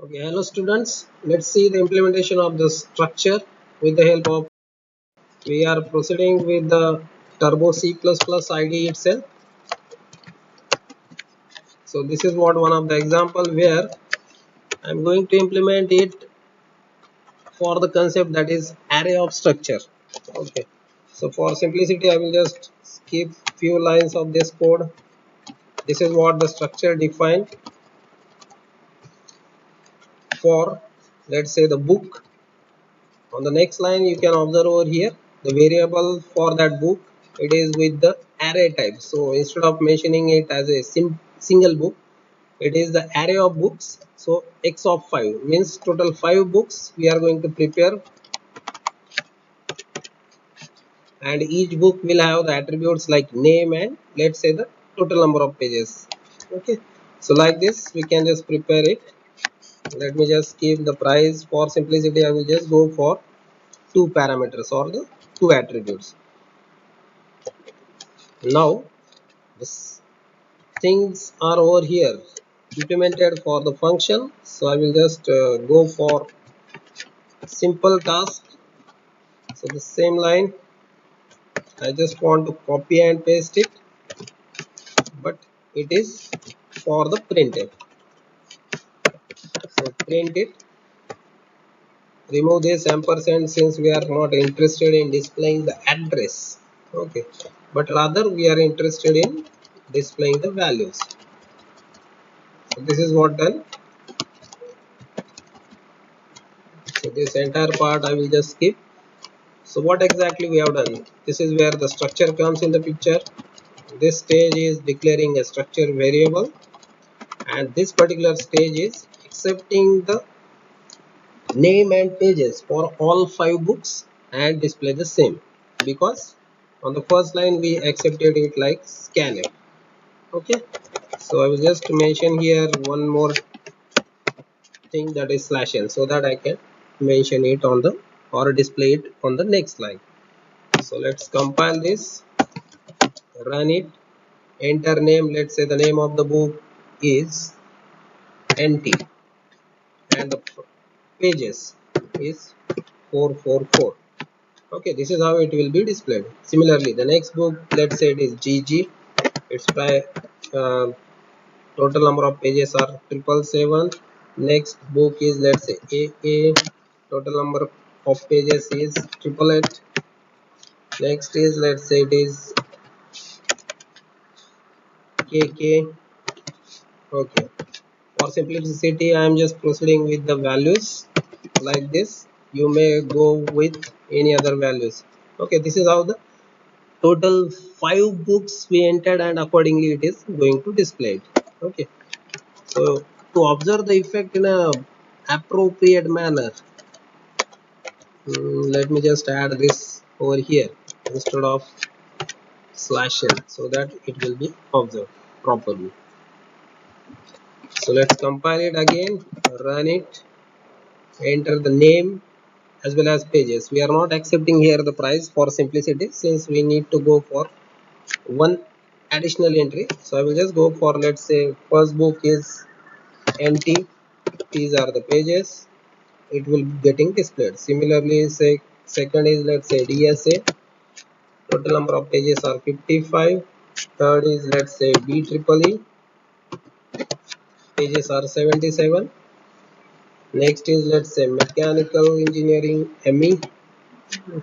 Okay, hello students. Let's see the implementation of the structure with the help of. We are proceeding with the Turbo C++ IDE itself. So this is what one of the example where I'm going to implement it for the concept that is array of structure. Okay. So for simplicity, I will just skip few lines of this code. This is what the structure defined for, let's say, the book. On the next line, you can observe over here the variable for that book. It is with the array type. So instead of mentioning it as a single book, it is the array of books. So x of 5 means total 5 books we are going to prepare, and each book will have the attributes like name and let's say the total number of pages. Okay, so like this we can just prepare it. Let me just keep the price. For simplicity, I will just go for two parameters or the two attributes. Now this things are over here implemented for the function. So I will just go for simple task. So the same line, I just want to copy and paste it, but it is for the printf. So print it, remove this ampersand since we are not interested in displaying the address. Okay, but rather we are interested in displaying the values. So this is what done. So this entire part I will just skip. So what exactly we have done? This is where the structure comes in the picture. This stage is declaring a structure variable, and this particular stage is accepting the name and pages for all 5 books and display the same, because on the first line we accepted it like scanf. Okay, so I will just mention here one more thing, that is /n, so that I can mention it on the or display it on the next line. So let's compile this, run it, enter name. Let's say the name of the book is NT and the pages is 444. Okay, this is how it will be displayed. Similarly, the next book, let's say it is GG. Its uh, total number of pages are 777. Next book is, let's say, AA. Total number of pages is 888. Next is, let's say it is KK. Okay, for simplicity I am just proceeding with the values like this. You may go with any other values. Okay, this is how the total 5 books we entered, and accordingly it is going to display it. Okay, so to observe the effect in a appropriate manner, let me just add this over here instead of /n, so that it will be observed properly. So let's compile it again, run it, enter the name as well as pages. We are not accepting here the price for simplicity, since we need to go for one additional entry. So I will just go for, let's say, first book is NT, these are the pages, it will be getting displayed. Similarly, say second is, let's say, DSA, total number of pages are 55. Third is, let's say, BEEE, pages are 77. Next is, let's say, mechanical engineering ME,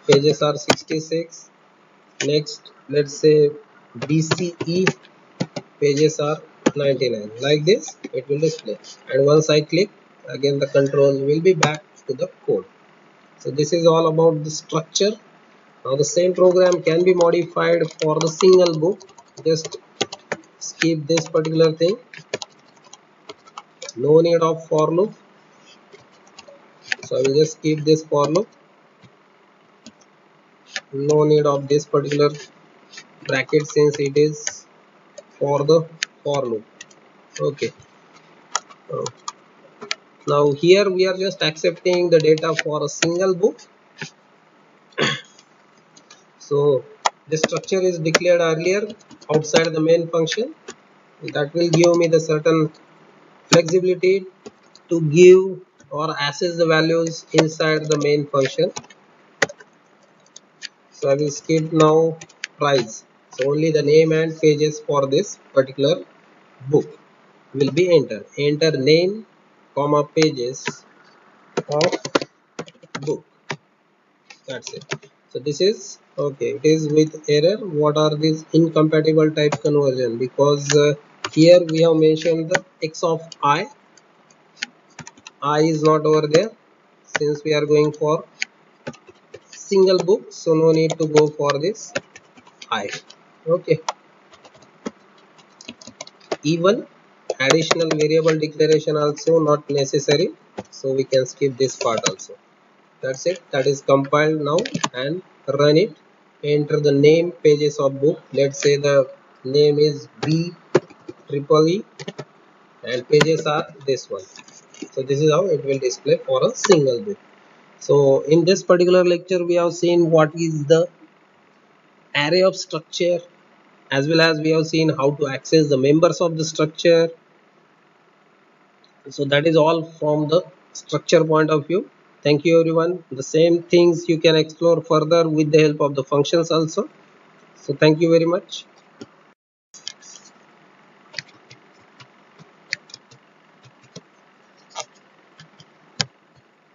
pages are 66. Next, let's say, BCE, pages are 99. Like this it will display, and once I click again, the control will be back to the code. So this is all about the structure. Now the same program can be modified for the single book. Just skip this particular thing, no need of for loop. So I will just skip this for loop, no need of this particular bracket since it is for the for loop. Okay, uh, now here we are just accepting the data for a single book. So this structure is declared earlier outside the main function. That will give me the certain flexibility to give or access the values inside the main function. So I will skip now price. So only the name and pages for this particular book will be entered. Enter name comma pages of book. That's it. So this is okay. It is with error. What are these incompatible type conversion? Because here we have mentioned the x of I is not over there since we are going for single book. So no need to go for this I. Okay. Even additional variable declaration also not necessary. So we can skip this part also. That's it. That is compiled now and run it. Enter the name pages of book. Let's say the name is B triple E and pages are this one. So this is how it will display for a single book. So in this particular lecture we have seen what is the array of structure, as well as we have seen how to access the members of the structure. So that is all from the structure point of view. Thank you everyone. The same things you can explore further with the help of the functions also. So thank you very much.